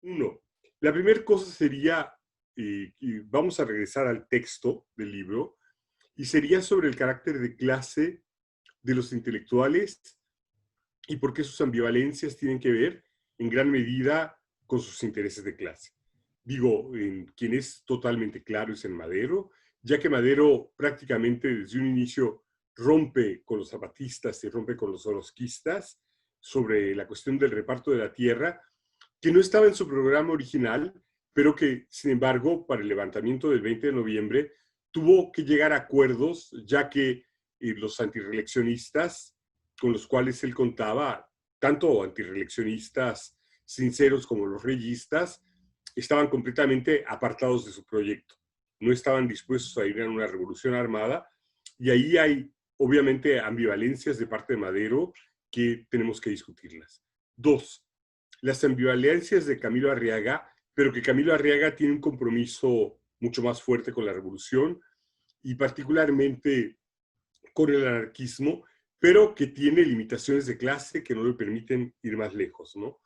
Uno, la primera cosa sería, y vamos a regresar al texto del libro, y sería sobre el carácter de clase de los intelectuales y por qué sus ambivalencias tienen que ver en gran medida con sus intereses de clase. Digo, quien es totalmente claro es en Madero, ya que Madero prácticamente desde un inicio rompe con los zapatistas y rompe con los orozquistas sobre la cuestión del reparto de la tierra, que no estaba en su programa original, pero que, sin embargo, para el levantamiento del 20 de noviembre, tuvo que llegar a acuerdos, ya que los antireeleccionistas con los cuales él contaba, tanto antireeleccionistas sinceros como los reyistas, estaban completamente apartados de su proyecto. No estaban dispuestos a ir a una revolución armada, y ahí hay, obviamente, ambivalencias de parte de Madero que tenemos que discutirlas. Dos, las ambivalencias de Camilo Arriaga, pero que Camilo Arriaga tiene un compromiso mucho más fuerte con la revolución y particularmente con el anarquismo, pero que tiene limitaciones de clase que no le permiten ir más lejos, ¿no?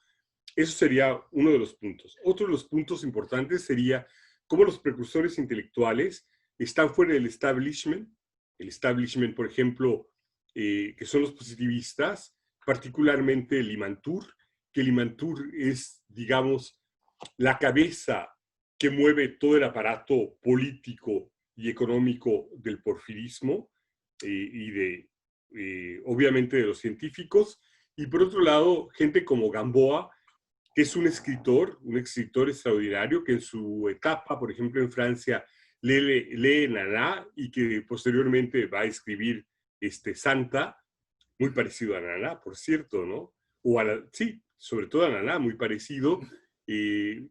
Eso sería uno de los puntos. Otro de los puntos importantes sería cómo los precursores intelectuales están fuera del establishment. El establishment, por ejemplo, que son los positivistas, particularmente Limantour, que Limantour es, digamos, la cabeza que mueve todo el aparato político y económico del porfirismo y de, obviamente, de los científicos. Y por otro lado, gente como Gamboa, que es un escritor extraordinario, que en su etapa, por ejemplo, en Francia, lee Nana y que posteriormente va a escribir Santa, muy parecido a Nana, por cierto, ¿no? O a sí, sobre todo a Nana, muy parecido.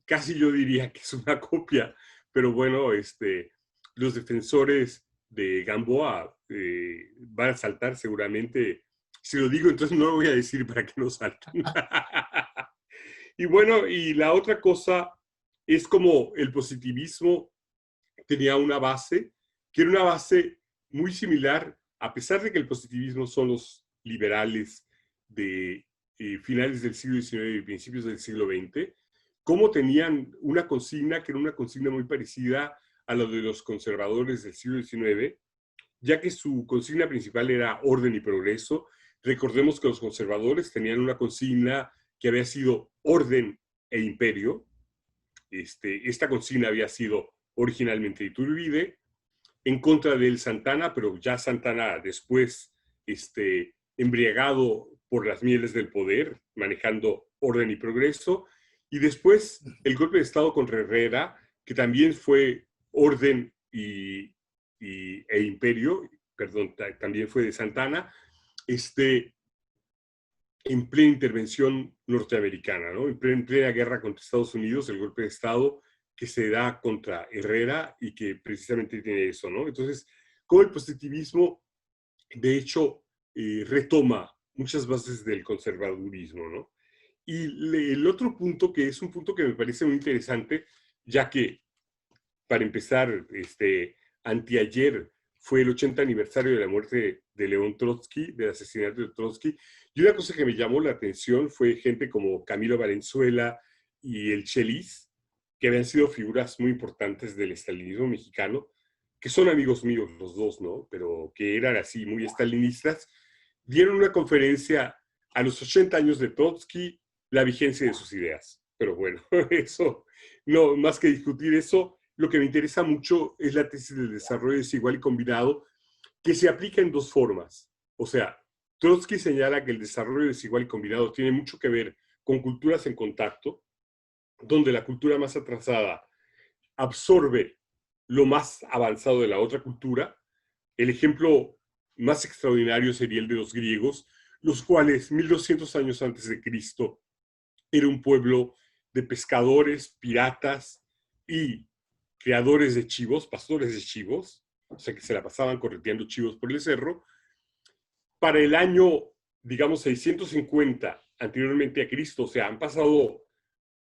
Casi yo diría que es una copia, pero bueno, los defensores de Gamboa van a saltar seguramente. Si lo digo, entonces no lo voy a decir para que no salten. Y bueno, y la otra cosa es como el positivismo tenía una base, que era una base muy similar, a pesar de que el positivismo son los liberales de finales del siglo XIX y principios del siglo XX, como tenían una consigna que era una consigna muy parecida a la de los conservadores del siglo XIX, ya que su consigna principal era orden y progreso. Recordemos que los conservadores tenían una consigna que había sido orden e imperio. Esta consigna había sido originalmente Iturbide, en contra del Santana, pero ya Santana después embriagado por las mieles del poder, manejando orden y progreso, y después el golpe de Estado contra Herrera, que también fue orden e imperio, perdón, también fue de Santana, en plena intervención norteamericana, ¿no? En plena guerra contra Estados Unidos, el golpe de Estado que se da contra Herrera y que precisamente tiene eso, ¿no? Entonces, como el positivismo, de hecho, retoma muchas bases del conservadurismo, ¿no? Y el otro punto, que es un punto que me parece muy interesante, ya que, para empezar, anteayer fue el 80 aniversario de la muerte de León Trotsky, del asesinato de Trotsky, y una cosa que me llamó la atención fue gente como Camilo Valenzuela y el Chelis, que habían sido figuras muy importantes del estalinismo mexicano, que son amigos míos los dos, ¿no? Pero que eran así muy estalinistas, dieron una conferencia a los 80 años de Trotsky, la vigencia de sus ideas. Pero bueno, eso, no, más que discutir eso, lo que me interesa mucho es la tesis del desarrollo desigual y combinado, que se aplica en dos formas. O sea, Trotsky señala que el desarrollo desigual y combinado tiene mucho que ver con culturas en contacto, donde la cultura más atrasada absorbe lo más avanzado de la otra cultura. El ejemplo más extraordinario sería el de los griegos, los cuales 1200 años antes de Cristo era un pueblo de pescadores, piratas y criadores de chivos, pastores de chivos, o sea que se la pasaban correteando chivos por el cerro. Para el año, digamos, 650 anteriormente a Cristo, o sea, han pasado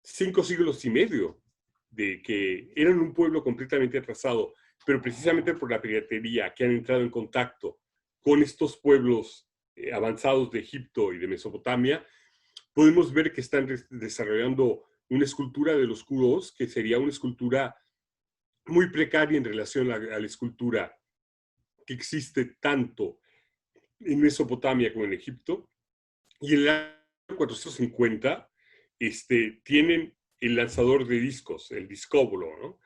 5 siglos y medio de que eran un pueblo completamente atrasado, pero precisamente por la piratería que han entrado en contacto con estos pueblos avanzados de Egipto y de Mesopotamia, podemos ver que están desarrollando una escultura de los Q2, que sería una escultura muy precaria en relación a la escultura que existe tanto en Mesopotamia como en Egipto. Y en el año 450 tienen el lanzador de discos, el discóbolo, ¿no?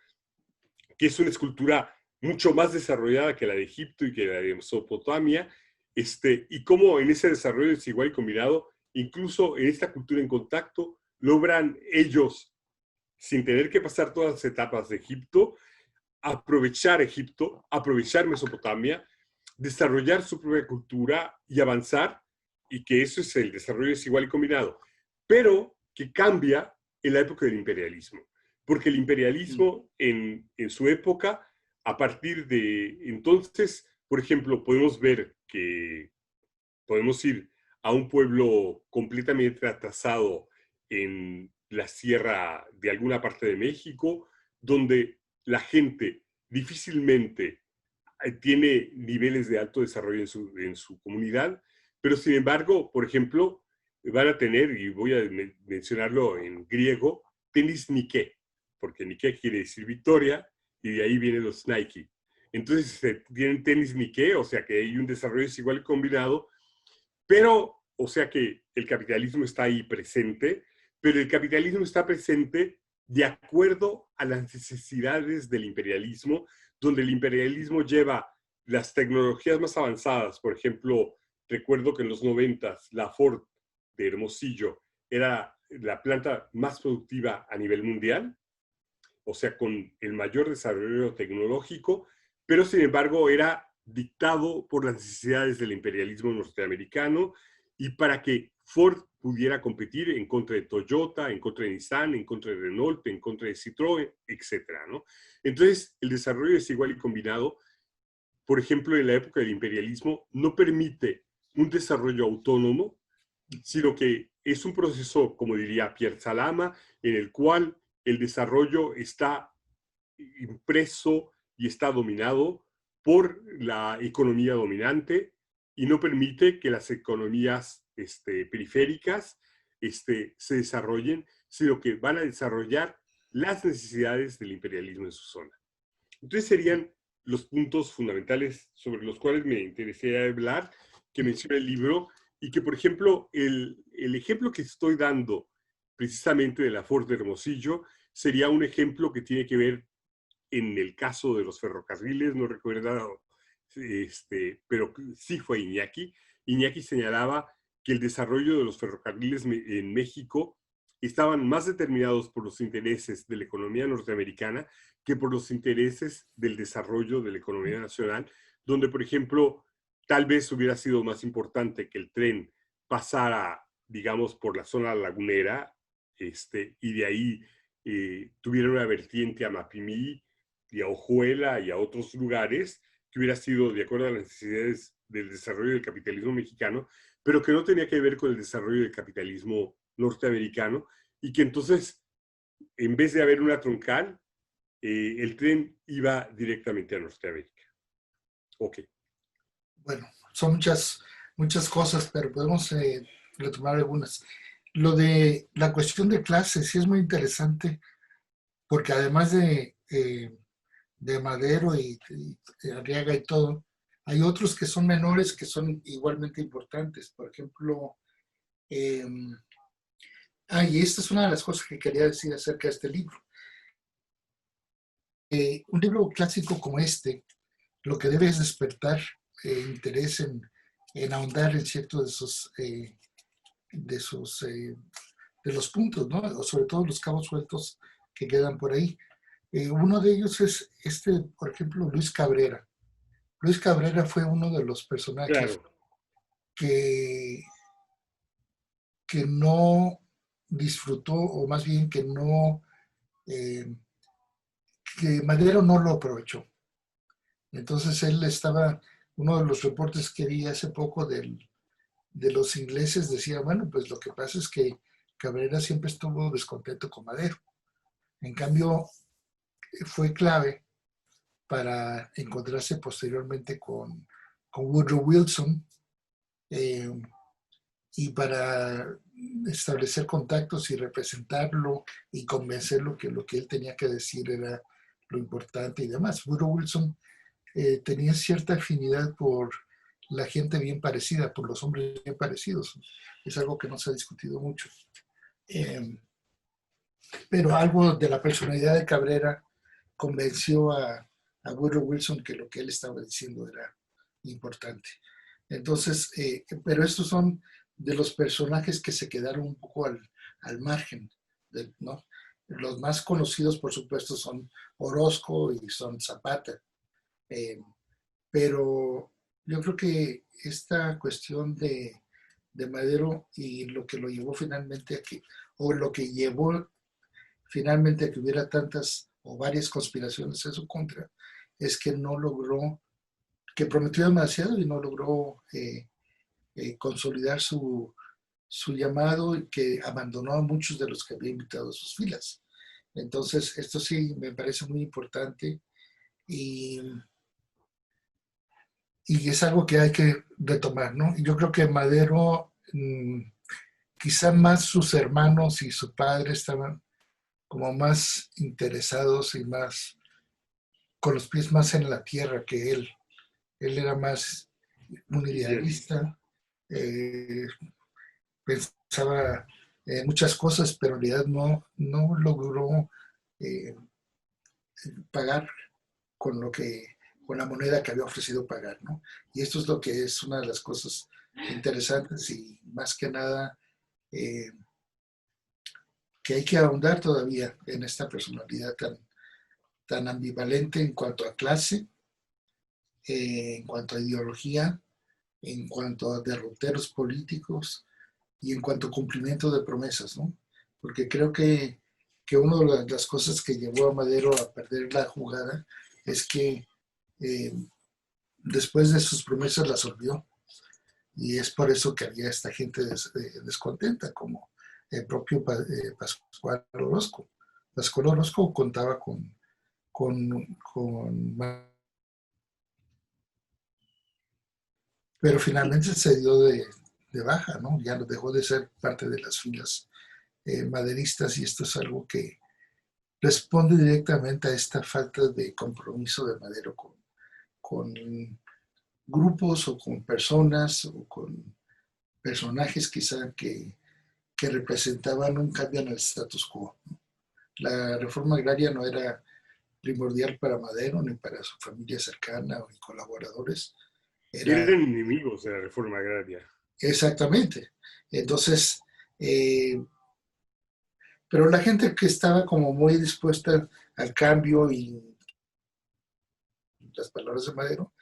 Que es una escultura mucho más desarrollada que la de Egipto y que la de Mesopotamia, y cómo en ese desarrollo desigual y combinado, incluso en esta cultura en contacto, logran ellos, sin tener que pasar todas las etapas de Egipto, aprovechar Mesopotamia, desarrollar su propia cultura y avanzar, y que eso es el desarrollo desigual y combinado, pero que cambia en la época del imperialismo, porque el imperialismo en su época, a partir de entonces, por ejemplo, podemos ver que podemos ir a un pueblo completamente atrasado en la sierra de alguna parte de México, donde la gente difícilmente tiene niveles de alto desarrollo en su comunidad, pero sin embargo, por ejemplo, van a tener, y voy a mencionarlo en griego, tenis Nike, porque Nike quiere decir victoria, y de ahí vienen los Nike. Entonces tienen tenis Nike, o sea que hay un desarrollo desigual y combinado, pero, o sea que el capitalismo está ahí presente, pero el capitalismo está presente de acuerdo a las necesidades del imperialismo, donde el imperialismo lleva las tecnologías más avanzadas. Por ejemplo, recuerdo que en los 90 la Ford de Hermosillo era la planta más productiva a nivel mundial, o sea, con el mayor desarrollo tecnológico, pero sin embargo era dictado por las necesidades del imperialismo norteamericano, y para que Ford pudiera competir en contra de Toyota, en contra de Nissan, en contra de Renault, en contra de Citroën, etcétera, ¿no? Entonces, el desarrollo desigual y combinado, por ejemplo, en la época del imperialismo, no permite un desarrollo autónomo, sino que es un proceso, como diría Pierre Salama, en el cual el desarrollo está impreso y está dominado por la economía dominante, y no permite que las economías periféricas se desarrollen, sino que van a desarrollar las necesidades del imperialismo en su zona. Entonces serían los puntos fundamentales sobre los cuales me interesaría hablar, que menciona el libro, y que, por ejemplo, el ejemplo que estoy dando precisamente de la Ford de Hermosillo sería un ejemplo que tiene que ver en el caso de los ferrocarriles, no recuerdo, pero sí fue Iñaki. Iñaki señalaba que el desarrollo de los ferrocarriles en México estaban más determinados por los intereses de la economía norteamericana que por los intereses del desarrollo de la economía nacional, donde, por ejemplo, tal vez hubiera sido más importante que el tren pasara, digamos, por la zona lagunera, y de ahí tuviera una vertiente a Mapimí y a Ojuela y a otros lugares, que hubiera sido de acuerdo a las necesidades del desarrollo del capitalismo mexicano, pero que no tenía que ver con el desarrollo del capitalismo norteamericano, y que entonces, en vez de haber una troncal, el tren iba directamente a Norteamérica. Ok. Bueno, son muchas cosas, pero podemos retomar algunas. Lo de la cuestión de clase sí es muy interesante, porque además de Madero y Arriaga y todo, hay otros que son menores que son igualmente importantes. Por ejemplo, y esta es una de las cosas que quería decir acerca de este libro. Un libro clásico como este, lo que debe es despertar interés en ahondar en ciertos de los puntos, ¿no? O sobre todo los cabos sueltos que quedan por ahí. Uno de ellos es por ejemplo, Luis Cabrera. Luis Cabrera fue uno de los personajes Claro. que, que no disfrutó, o más bien eh, que Madero no lo aprovechó. Entonces él uno de los reportes que vi hace poco de los ingleses decía, bueno, pues lo que pasa es que Cabrera siempre estuvo descontento con Madero. En cambio, fue clave para encontrarse posteriormente con Woodrow Wilson, y para establecer contactos y representarlo y convencerlo que lo que él tenía que decir era lo importante y demás. Woodrow Wilson tenía cierta afinidad por la gente bien parecida, por los hombres bien parecidos. Es algo que no se ha discutido mucho. Pero algo de la personalidad de Cabrera convenció a Woodrow Wilson que lo que él estaba diciendo era importante. Entonces, pero estos son de los personajes que se quedaron un poco al margen, ¿no? Los más conocidos, por supuesto, son Orozco y son Zapata. Pero yo creo que esta cuestión de Madero y lo que lo llevó finalmente a que, o lo que llevó finalmente a que hubiera tantas o varias conspiraciones en su contra, es que no logró, que prometió demasiado y no logró consolidar su llamado y que abandonó a muchos de los que había invitado a sus filas. Entonces, esto sí me parece muy importante y, y es algo que hay que retomar, ¿no? Yo creo que Madero, quizá más sus hermanos y su padre estaban como más interesados y más con los pies más en la tierra que él. Él era más un Idealista. idealista, eh, pensaba en muchas cosas, pero en realidad no logró eh, pagar con lo que con la moneda que había ofrecido pagar, ¿no? Y esto es lo que es una de las cosas interesantes y más que nada que hay que ahondar todavía en esta personalidad tan ambivalente en cuanto a clase, en cuanto a ideología, en cuanto a derroteros políticos y en cuanto a cumplimiento de promesas, ¿no? Porque creo que una de las cosas que llevó a Madero a perder la jugada es que eh, después de sus promesas las olvidó. Y es por eso que había esta gente descontenta, como el propio Pascual Orozco. Pascual Orozco contaba con pero finalmente se dio de baja, ¿no? Ya dejó de ser parte de las filas maderistas y esto es algo que responde directamente a esta falta de compromiso de Madero con grupos o con personas o con personajes quizá que representaban un cambio en el status quo. La reforma agraria no era primordial para Madero ni para su familia cercana o colaboradores. Era Eran enemigos de la reforma agraria. exactamente. Entonces, eh, pero la gente que estaba como muy dispuesta al cambio y las palabras de Madero,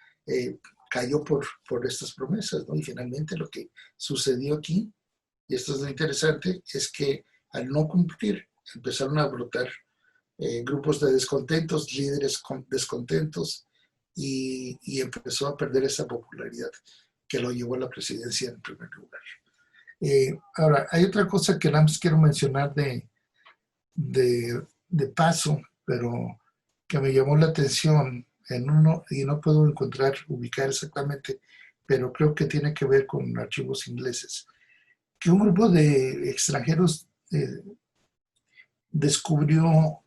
cayó por estas promesas, ¿no? Y finalmente lo que sucedió aquí, y esto es lo interesante, es que al no cumplir empezaron a brotar grupos de descontentos, líderes descontentos, y empezó a perder esa popularidad que lo llevó a la presidencia en primer lugar. Ahora, hay otra cosa que nada más quiero mencionar de paso, pero que me llamó la atención en uno, y no puedo ubicar exactamente, pero creo que tiene que ver con archivos ingleses, que un grupo de extranjeros descubrió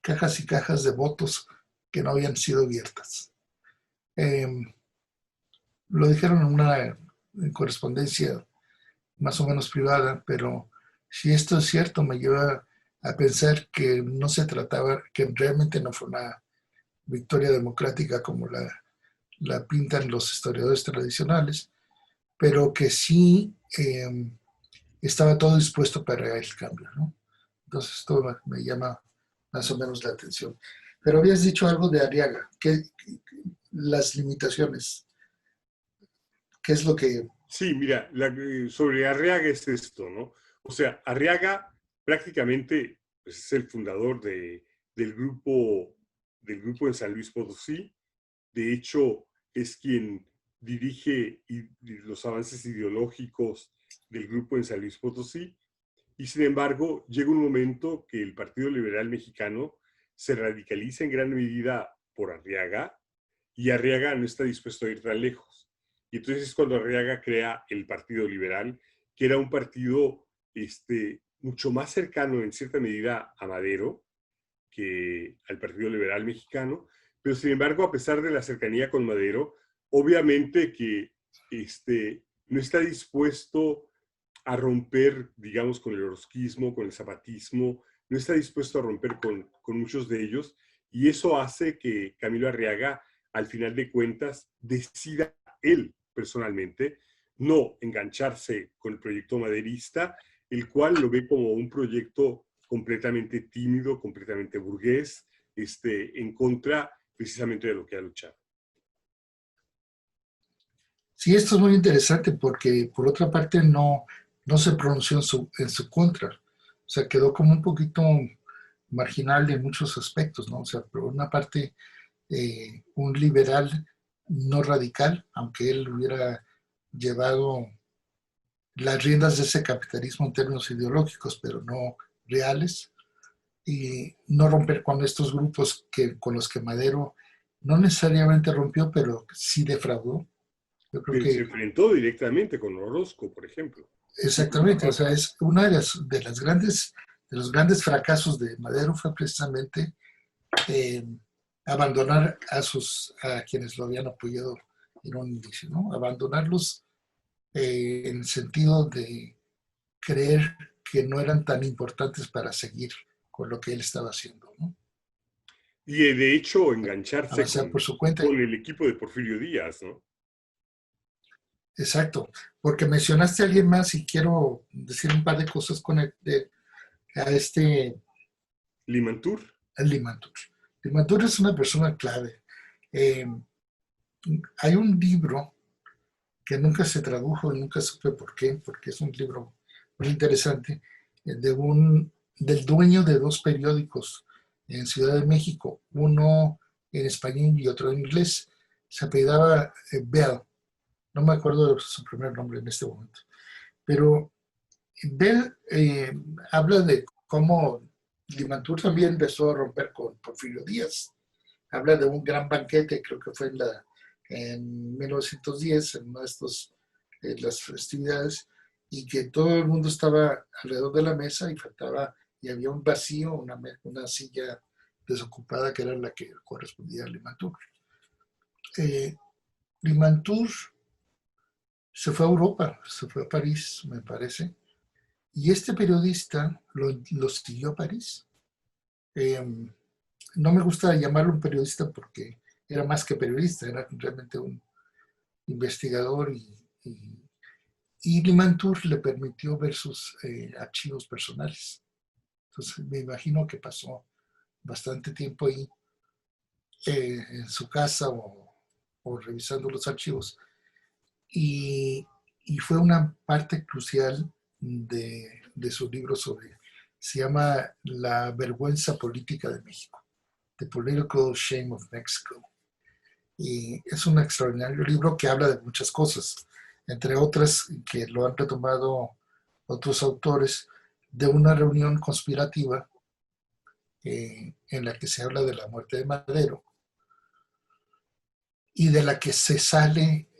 cajas y cajas de votos que no habían sido abiertas. Eh, lo dijeron en una correspondencia más o menos privada, pero si esto es cierto, me lleva a pensar que no se trataba, que realmente no fue una victoria democrática como la pintan los historiadores tradicionales, pero que sí estaba todo dispuesto para el cambio, ¿no? Entonces esto me llama más o menos la atención. Pero habías dicho algo de Arriaga, que las limitaciones, ¿qué es lo que... Sí, mira, sobre Arriaga es esto, ¿no? O sea, Arriaga prácticamente pues, es el fundador del grupo en San Luis Potosí. De hecho, es quien dirige los avances ideológicos del grupo en San Luis Potosí. Y sin embargo, llega un momento que el Partido Liberal Mexicano se radicaliza en gran medida por Arriaga y Arriaga no está dispuesto a ir tan lejos. Y entonces es cuando Arriaga crea el Partido Liberal que era un partido mucho más cercano en cierta medida a Madero que al Partido Liberal Mexicano, pero sin embargo, a pesar de la cercanía con Madero, obviamente que no está dispuesto a romper, digamos, con el orozquismo, con el zapatismo, no está dispuesto a romper con muchos de ellos, y eso hace que Camilo Arriaga, al final de cuentas, decida él personalmente no engancharse con el proyecto maderista, el cual lo ve como un proyecto completamente tímido, completamente burgués, en contra precisamente de lo que ha luchado. Sí, esto es muy interesante porque por otra parte no se pronunció en su contra. O sea, quedó como un poquito marginal en muchos aspectos, ¿no? O sea, por una parte, un liberal no radical, aunque él hubiera llevado las riendas de ese capitalismo en términos ideológicos, pero no reales, y no romper con estos grupos con los que Madero no necesariamente rompió, pero sí defraudó. Yo creo Pero se que enfrentó directamente con Orozco, por ejemplo. Y con exactamente, o sea, Zapata. es una de los grandes fracasos de Madero fue precisamente eh, abandonar a quienes lo habían apoyado en un inicio, ¿no? Abandonarlos en el sentido de creer que no eran tan importantes para seguir con lo que él estaba haciendo, ¿no? Y de hecho engancharse Avanzar por su cuenta. con el equipo de Porfirio Díaz, ¿no? Exacto, porque mencionaste a alguien más y quiero decir un par de cosas con a Limantur. Limantur. Limantur es una persona clave. Eh, Hay un libro que nunca se tradujo y nunca supe por qué, porque es un libro muy interesante, del dueño de dos periódicos en Ciudad de México, uno en español y otro en inglés. Se apellidaba Bell, no me acuerdo de su primer nombre en este momento, pero Bell habla de cómo Limantur también empezó a romper con Porfirio Díaz. Habla de un gran banquete, creo que fue en 1910, en una de las festividades, y que todo el mundo estaba alrededor de la mesa y había un vacío, una silla desocupada que era la que correspondía a Limantur. Eh, Limantur se fue a Europa, se fue a París, me parece, y este periodista lo siguió a París. Eh, no me gusta llamarlo un periodista porque era más que periodista, era realmente un investigador y Limantur le permitió ver sus archivos personales. Entonces me imagino que pasó bastante tiempo ahí en su casa o revisando los archivos y, y, fue una parte crucial de su libro se llama La vergüenza política de México, The Political Shame of Mexico. Y es un extraordinario libro que habla de muchas cosas, entre otras que lo han retomado otros autores, de una reunión conspirativa en la que se habla de la muerte de Madero y de la que se sale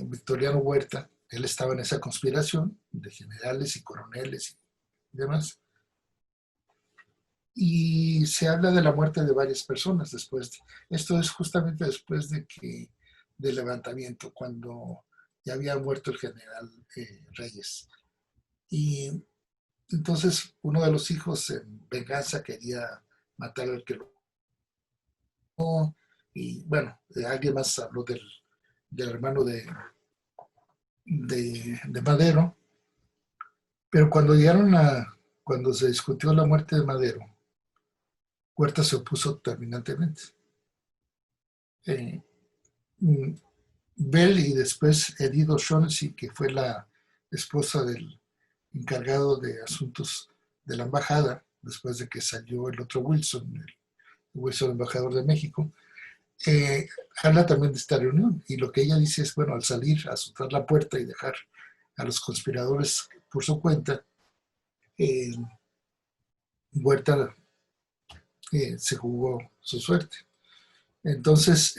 Victoriano Huerta. Él estaba en esa conspiración de generales y coroneles y demás. Y se habla de la muerte de varias personas esto es justamente después del levantamiento, cuando ya había muerto el general Reyes. Y entonces uno de los hijos en venganza quería matar al que lo... Y bueno, alguien más habló del hermano de Madero, pero cuando se discutió la muerte de Madero, Huerta se opuso terminantemente. Eh, Bell y después Edith O'Shaughnessy, que fue la esposa del encargado de asuntos de la embajada, después de que salió el otro Wilson, el Wilson embajador de México, habla también de esta reunión. Y lo que ella dice es, bueno, al salir, a soltar la puerta y dejar a los conspiradores por su cuenta, eh, Huerta se jugó su suerte. Entonces,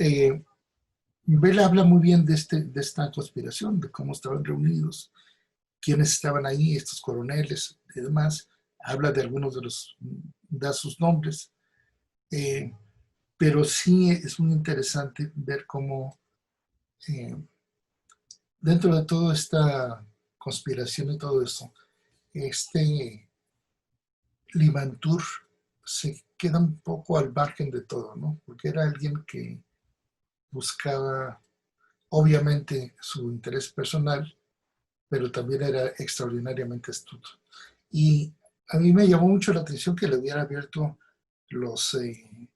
Bell habla muy bien de esta conspiración, de cómo estaban reunidos, quiénes estaban ahí, estos coroneles y demás. Habla de algunos de los, da sus nombres. Eh, pero sí es muy interesante ver cómo eh, dentro de toda esta conspiración y todo esto, este Limantur se queda un poco al margen de todo, ¿no? Porque era alguien que buscaba, obviamente, su interés personal, pero también era extraordinariamente astuto. Y a mí me llamó mucho la atención que le hubiera abierto los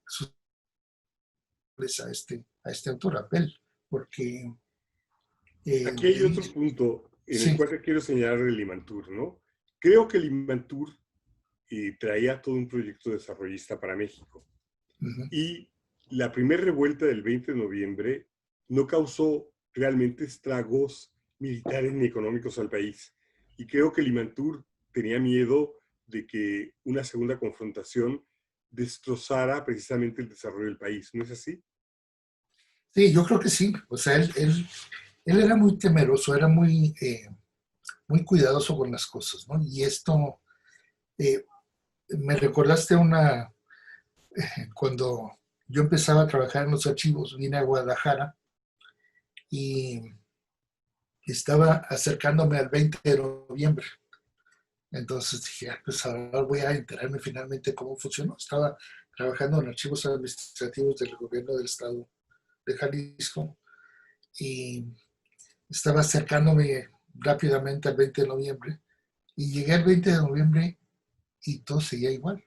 sus a este autor, a Bell, porque Aquí hay él, otro punto en el sí, cual te quiero señalar el Limantur, ¿no? Creo que el Limantur traía todo un proyecto desarrollista para México. uh-huh, Y la primera revuelta del 20 de noviembre no causó realmente estragos militares ni económicos al país. Y creo que Limantur tenía miedo de que una segunda confrontación destrozara precisamente el desarrollo del país. ¿No es así? sí, yo creo que sí. O sea, él era muy temeroso, era muy cuidadoso con las cosas, ¿no? Y esto, eh, me recordaste cuando yo empezaba a trabajar en los archivos, vine a Guadalajara y estaba acercándome al 20 de noviembre. Entonces dije, pues ahora voy a enterarme finalmente cómo funcionó. Estaba trabajando en archivos administrativos del gobierno del estado de Jalisco y estaba acercándome rápidamente al 20 de noviembre y llegué al 20 de noviembre y todo seguía igual,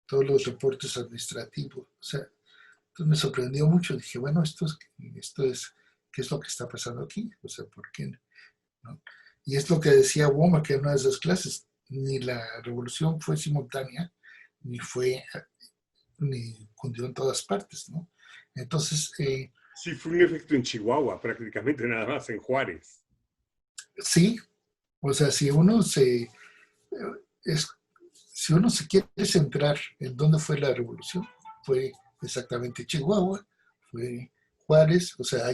todos los reportes administrativos. O sea, entonces me sorprendió mucho. Dije, bueno, ¿qué es lo que está pasando aquí? O sea, ¿por qué? ¿No? Y es lo que decía Womack en una de esas clases. Ni la revolución fue simultánea, ni ni cundió en todas partes, ¿no? Entonces, Sí, fue un efecto en Chihuahua, prácticamente nada más, en Juárez. sí, o sea, es, si uno se quiere centrar en dónde fue la revolución, fue exactamente Chihuahua, fue Juárez, o sea,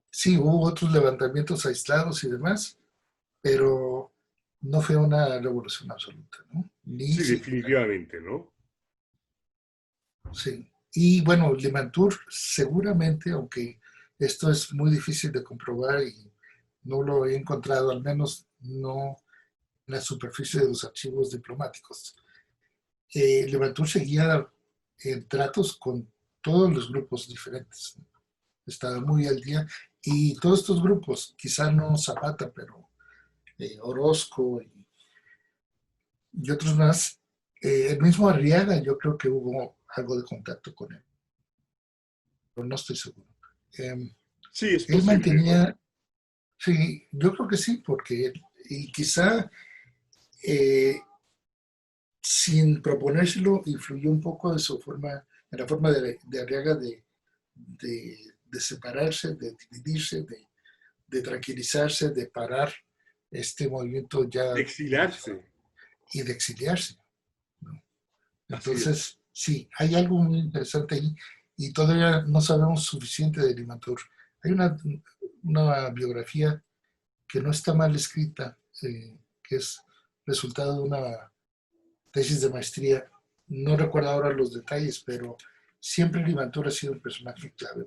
sí hubo otros levantamientos aislados y demás, pero no fue una revolución absoluta, ¿no? Ni Sí, simultánea. definitivamente, ¿no? Sí. Y bueno, Limantur seguramente, aunque esto es muy difícil de comprobar y no lo he encontrado, al menos no en la superficie de los archivos diplomáticos, Limantur seguía en tratos con todos los grupos diferentes. Estaba muy al día. Y todos estos grupos, quizá no Zapata, pero Orozco y otros más, el mismo Arriaga, yo creo que hubo algo de contacto con él, pero no estoy seguro. Eh, Sí, es él posible, ¿no? mantenía, sí, yo creo que sí, porque y quizá eh, sin proponérselo influyó un poco de su forma, en la forma de Arriaga de separarse, de dividirse, de tranquilizarse, de parar este movimiento ya De exiliarse. y de exiliarse, ¿no? Así es. Entonces, sí, hay algo muy interesante ahí y todavía no sabemos suficiente de Limantur. Hay una biografía que no está mal escrita, que es resultado de una tesis de maestría. No recuerdo ahora los detalles, pero siempre Limantur ha sido un personaje clave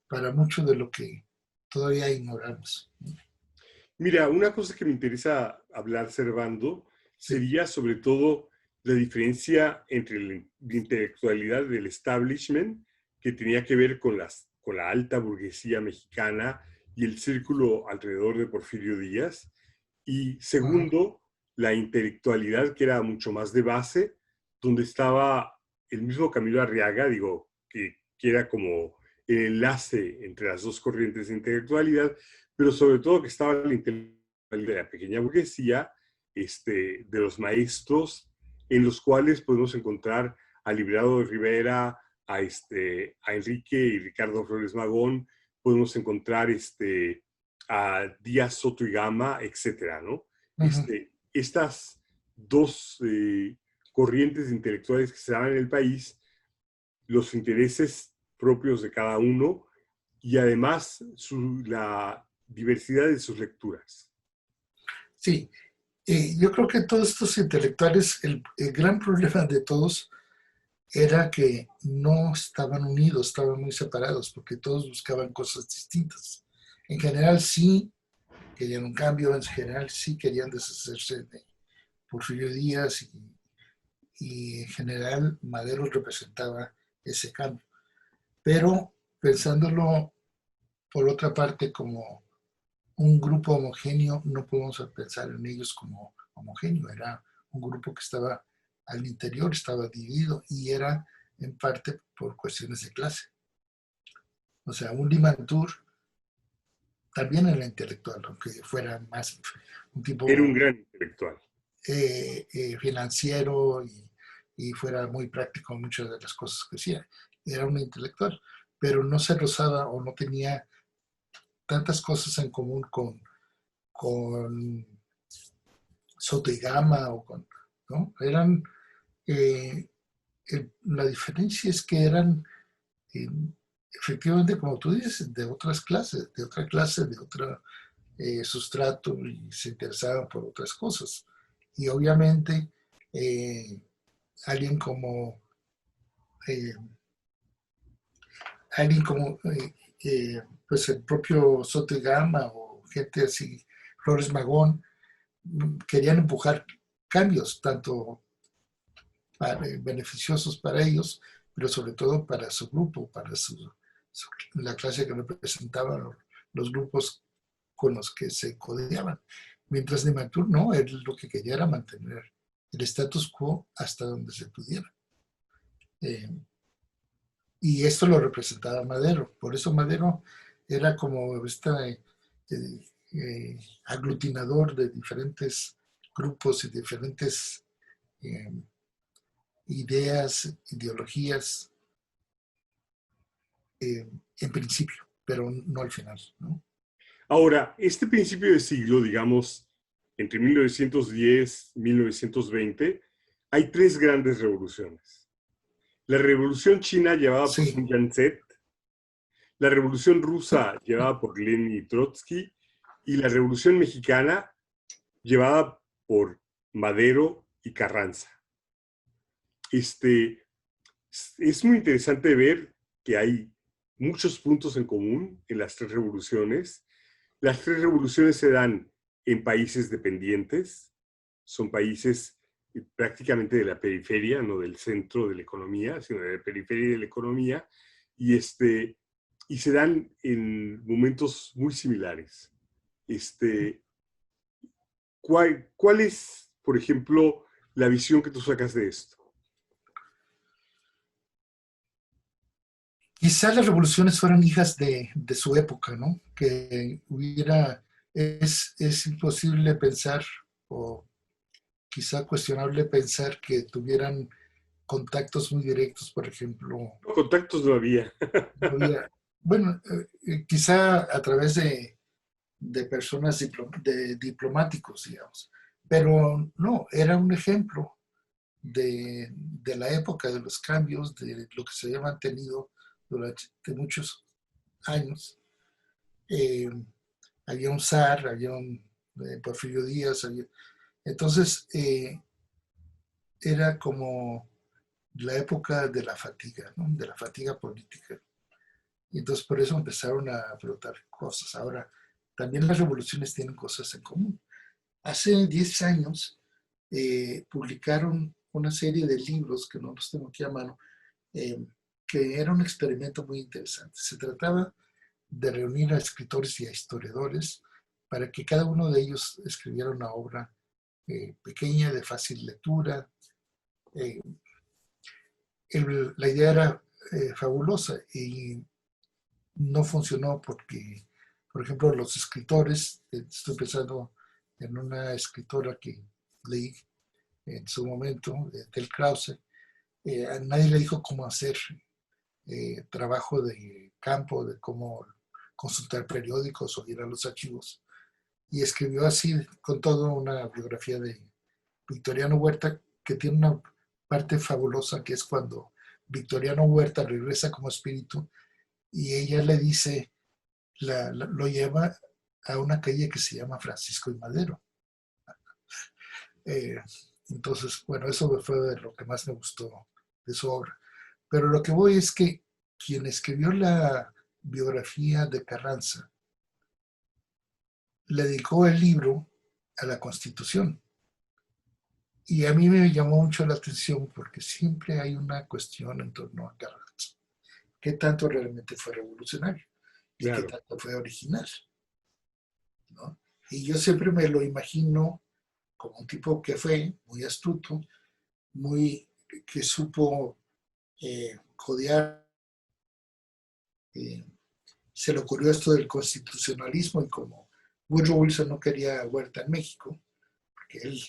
para mucho de lo que todavía ignoramos. Mira, una cosa que me interesa hablar, Servando, Sí. sería sobre todo la diferencia entre la intelectualidad del establishment, que tenía que ver con la alta burguesía mexicana y el círculo alrededor de Porfirio Díaz, y Ajá, segundo, la intelectualidad que era mucho más de base, donde estaba el mismo Camilo Arriaga, digo, que era como el enlace entre las dos corrientes de intelectualidad, pero sobre todo que estaba la intelectualidad de la pequeña burguesía, de los maestros, en los cuales podemos encontrar a Librado de Rivera, a Enrique y Ricardo Flores Magón, podemos encontrar a Díaz Soto y Gama, etcétera, ¿no? ajá, Estas dos corrientes intelectuales que se daban en el país, los intereses propios de cada uno y además la diversidad de sus lecturas. Sí, yo creo que todos estos intelectuales, el gran problema de todos era que no estaban unidos, estaban muy separados, porque todos buscaban cosas distintas. En general sí querían un cambio, en general sí querían deshacerse de Porfirio Díaz y en general Madero representaba ese cambio. Pero pensándolo por otra parte como un grupo homogéneo, no podemos pensar en ellos como homogéneo, era un grupo que estaba al interior, estaba dividido y era en parte por cuestiones de clase. O sea, un Limantur también era intelectual, aunque fuera más un Era un tipo gran intelectual. financiero y fuera muy práctico en muchas de las cosas que hacía. Era un intelectual, pero no se rozaba o no tenía tantas cosas en común con Soto y Gama o con, ¿no? Eran, eh, la diferencia es que eran eh, efectivamente, como tú dices, de otras clases, de otra clase, de otro sustrato y se interesaban por otras cosas. Y obviamente eh, alguien como eh, pues el propio Soto y Gama o gente así, Flores Magón, querían empujar cambios, tanto beneficiosos para ellos, pero sobre todo para su grupo, para la clase que representaban los grupos con los que se codeaban. Mientras de Matur, no, él lo que quería era mantener el status quo hasta donde se pudiera. Eh, y esto lo representaba Madero. Por eso Madero era como aglutinador de diferentes grupos y diferentes eh, ideas, ideologías, en principio, pero no al final, ¿no? Ahora, este principio de siglo, digamos, entre 1910 y 1920, hay tres grandes revoluciones. La revolución china llevada por Sí, Sun Yat-sen, la revolución rusa llevada por Lenin y Trotsky y la revolución mexicana llevada por Madero y Carranza. Este, es muy interesante ver que hay muchos puntos en común en las tres revoluciones. Las tres revoluciones se dan en países dependientes, son países prácticamente de la periferia, no del centro de la economía, sino de la periferia de la economía, y, y se dan en momentos muy similares. Este, ¿cuál es, por ejemplo, la visión que tú sacas de esto? quizás las revoluciones fueran hijas de su época, ¿no? Que hubiera, es imposible pensar, o quizá cuestionable pensar que tuvieran contactos muy directos, por ejemplo, No, contactos no había. no había, bueno, quizá a través de personas de diplomáticos, digamos, pero no, era un ejemplo de la época de los cambios, de lo que se había mantenido durante muchos años. Eh, había un zar, había un Porfirio Díaz, entonces era como la época de la fatiga, ¿no? De la fatiga política. Y entonces por eso empezaron a brotar cosas. Ahora, también las revoluciones tienen cosas en común. Hace 10 años publicaron una serie de libros, que no los tengo aquí a mano, eh, que era un experimento muy interesante. Se trataba de reunir a escritores y a historiadores para que cada uno de ellos escribiera una obra pequeña, de fácil lectura. Eh, la idea era fabulosa y no funcionó porque, por ejemplo, los escritores, estoy pensando en una escritora que leí en su momento, Del Krause, a nadie le dijo cómo hacer trabajo de campo, de cómo consultar periódicos o ir a los archivos. Y escribió así, con toda una biografía de Victoriano Huerta, que tiene una parte fabulosa, que es cuando Victoriano Huerta regresa como espíritu y ella le dice, lo lleva a una calle que se llama Francisco y Madero. Eh, entonces, bueno, eso fue de lo que más me gustó de su obra. Pero lo que voy es que quien escribió la biografía de Carranza le dedicó el libro a la Constitución. Y a mí me llamó mucho la atención porque siempre hay una cuestión en torno a Carranza. ¿Qué tanto realmente fue revolucionario? ¿Y qué Claro. tanto fue original? ¿No? Y yo siempre me lo imagino como un tipo que fue muy astuto, muy que supo codear. eh, Se le ocurrió esto del constitucionalismo y como Woodrow Wilson no quería Huerta en México, porque él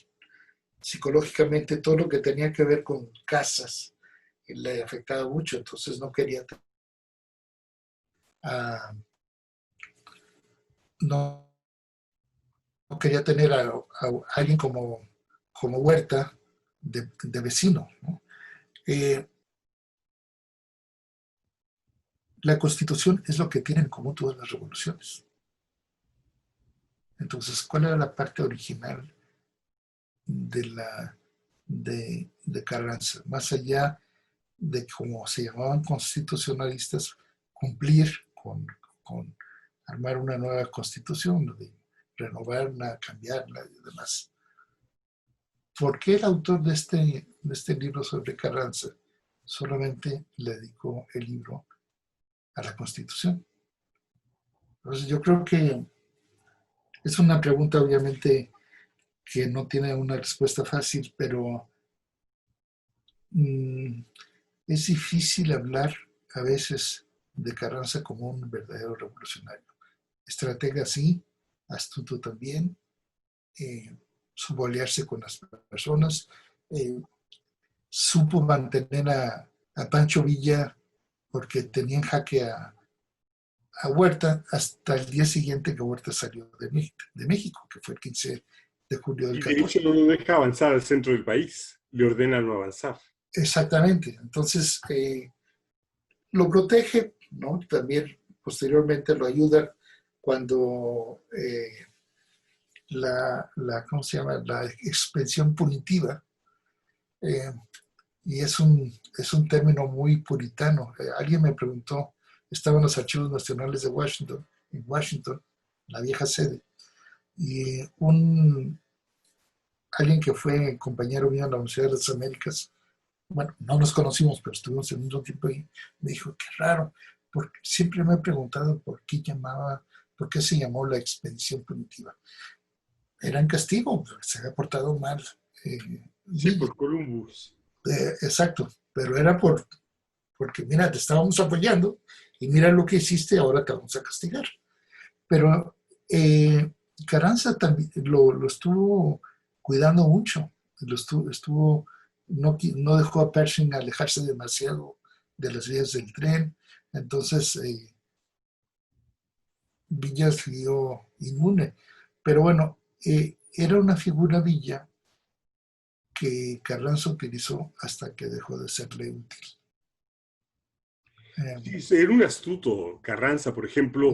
psicológicamente todo lo que tenía que ver con casas le afectaba mucho, entonces no quería uh, no, no, quería tener a alguien como Huerta de vecino, ¿no? La Constitución es lo que tienen en común todas las revoluciones. Entonces, ¿cuál era la parte original de Carranza? Más allá de cómo se llamaban constitucionalistas, cumplir con armar una nueva constitución, de renovarla, cambiarla y demás. ¿Por qué el autor de este libro sobre Carranza solamente le dedicó el libro a la Constitución? Entonces yo creo que es una pregunta obviamente que no tiene una respuesta fácil, pero mmm, es difícil hablar a veces de Carranza como un verdadero revolucionario. Estratega sí, astuto también, supo aliarse con las personas, eh, supo mantener a Pancho Villa porque tenía en jaque a Huerta hasta el día siguiente que Huerta salió de México, que fue el 15 de julio del Y de 14. hecho no lo deja avanzar al centro del país, le ordena no avanzar. Exactamente. Entonces, lo protege, ¿no? También posteriormente lo ayuda cuando ¿cómo se llama? La expedición punitiva, eh, y es un término muy puritano. Alguien me preguntó, estaban los archivos nacionales de Washington, en Washington, la vieja sede, y alguien que fue compañero mío en la Universidad de las Américas, bueno, no nos conocimos, pero estuvimos el mismo tiempo ahí, me dijo, qué raro, porque siempre me he preguntado por qué se llamó la expedición punitiva. Era en castigo, se había portado mal. eh, Sí, Villa. por Columbus. Exacto, pero era porque, mira, te estábamos apoyando y mira lo que hiciste, ahora te vamos a castigar. Pero eh, Carranza también lo estuvo cuidando mucho, no dejó a Pershing alejarse demasiado de las vías del tren, entonces Villa siguió inmune. Pero bueno, era una figura Villa que Carranza utilizó hasta que dejó de serle útil. Sí, era un astuto, Carranza, por ejemplo,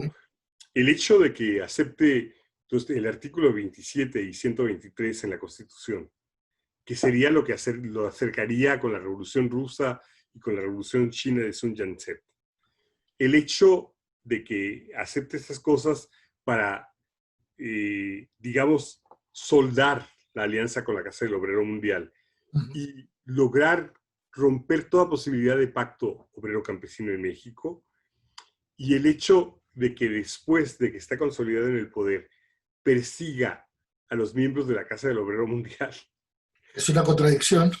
el hecho de que acepte entonces, el artículo 27 y 123 en la Constitución, que sería lo que lo acercaría con la Revolución Rusa y con la Revolución China de Sun Yat-sen. El hecho de que acepte estas cosas para, digamos, soldar la alianza con la Casa del Obrero Mundial y lograr romper toda posibilidad de pacto obrero-campesino en México, y el hecho de que después de que está consolidado en el poder, persiga a los miembros de la Casa del Obrero Mundial. Es una contradicción.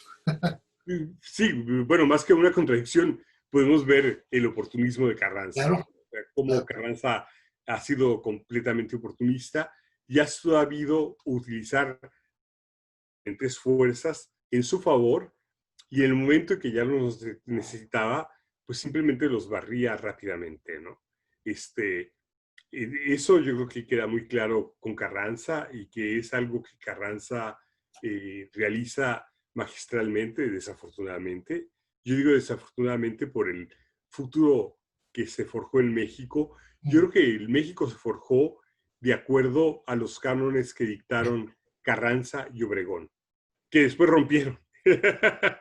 Sí, bueno, más que una contradicción, podemos ver el oportunismo de Carranza, Claro, o sea, cómo claro. Carranza ha sido completamente oportunista y ha sabido utilizar diferentes fuerzas en su favor, y en el momento en que ya los necesitaba, pues simplemente los barría rápidamente, ¿no? Eso yo creo que queda muy claro con Carranza, y que es algo que Carranza realiza magistralmente, desafortunadamente. Yo digo desafortunadamente por el futuro que se forjó en México. Yo creo que el México se forjó de acuerdo a los cánones que dictaron Carranza y Obregón. que después rompieron.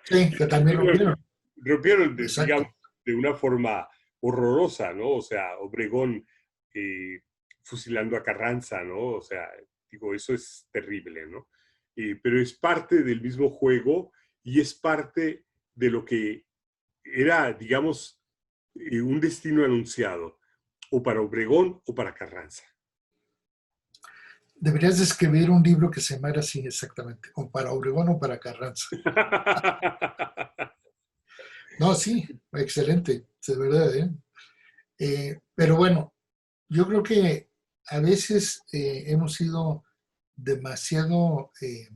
Sí, que también rompieron. Rompieron, digamos, Exacto. de una forma horrorosa, ¿no? O sea, Obregón fusilando a Carranza, ¿no? O sea, digo, eso es terrible, ¿no? Pero es parte del mismo juego y es parte de lo que era, digamos, un destino anunciado, o para Obregón o para Carranza. Deberías de escribir un libro que se llamara así exactamente, o para Obregón o para Carranza. No, sí, excelente, de verdad, ¿eh? Pero bueno, yo creo que a veces hemos sido demasiado eh,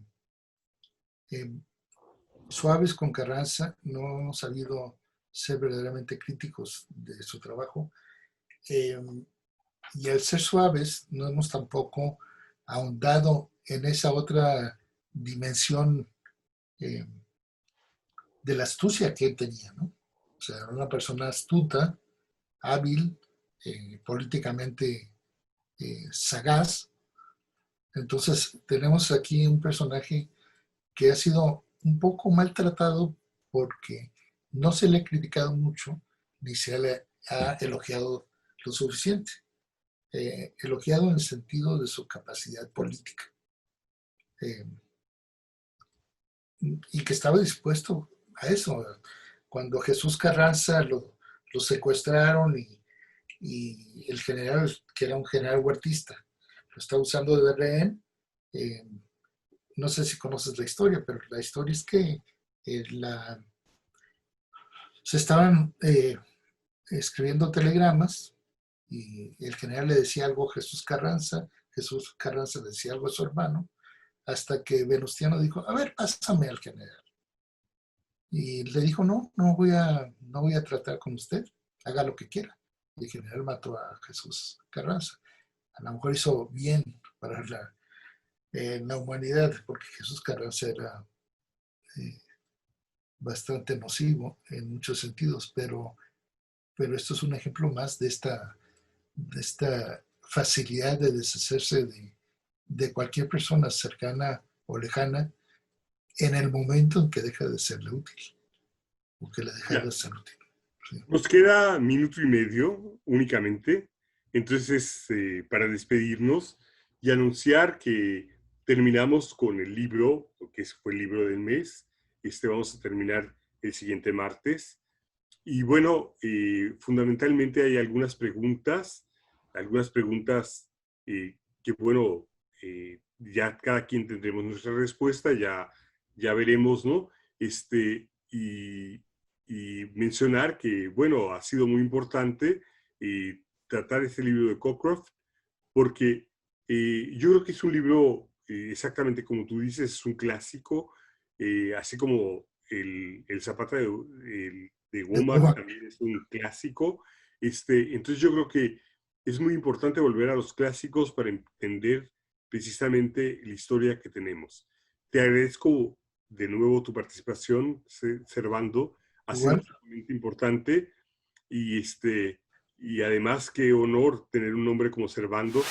suaves con Carranza, no hemos sabido ser verdaderamente críticos de su trabajo. Eh, y al ser suaves, no hemos tampoco ahondado en esa otra dimensión eh, de la astucia que él tenía, ¿no? O sea, era una persona astuta, hábil, políticamente sagaz. Entonces, tenemos aquí un personaje que ha sido un poco maltratado porque no se le ha criticado mucho ni se le ha elogiado lo suficiente. Elogiado en el sentido de su capacidad política. Eh, y que estaba dispuesto a eso. Cuando Jesús Carranza lo secuestraron y el general, que era un general huertista, lo está usando de rehén, eh, no sé si conoces la historia, pero la historia es que se estaban escribiendo telegramas y el general le decía algo a Jesús Carranza le decía algo a su hermano, hasta que Venustiano dijo, a ver, pásame al general. Y le dijo, no, no voy a tratar con usted, haga lo que quiera. Y el general mató a Jesús Carranza. A lo mejor hizo bien para la humanidad, porque Jesús Carranza era eh, bastante nocivo en muchos sentidos, pero esto es un ejemplo más de esta facilidad de deshacerse de cualquier persona cercana o lejana en el momento en que deja de serle útil o que le deja Ya. de ser útil. Sí. Nos queda minuto y medio únicamente, entonces para despedirnos y anunciar que terminamos con el libro, que fue el libro del mes. Vamos a terminar el siguiente martes. Y bueno, fundamentalmente hay algunas preguntas que bueno, ya cada quien tendremos nuestra respuesta, ya veremos, ¿no? Y mencionar que, bueno, ha sido muy importante tratar este libro de Cockcroft, porque yo creo que es un libro, exactamente como tú dices, es un clásico, así como el Zapata de De Womack Womack. también es un clásico. Entonces yo creo que es muy importante volver a los clásicos para entender precisamente la historia que tenemos. Te agradezco de nuevo tu participación, Servando. Ha sido Igual, sumamente importante y, y además qué honor tener un nombre como Servando.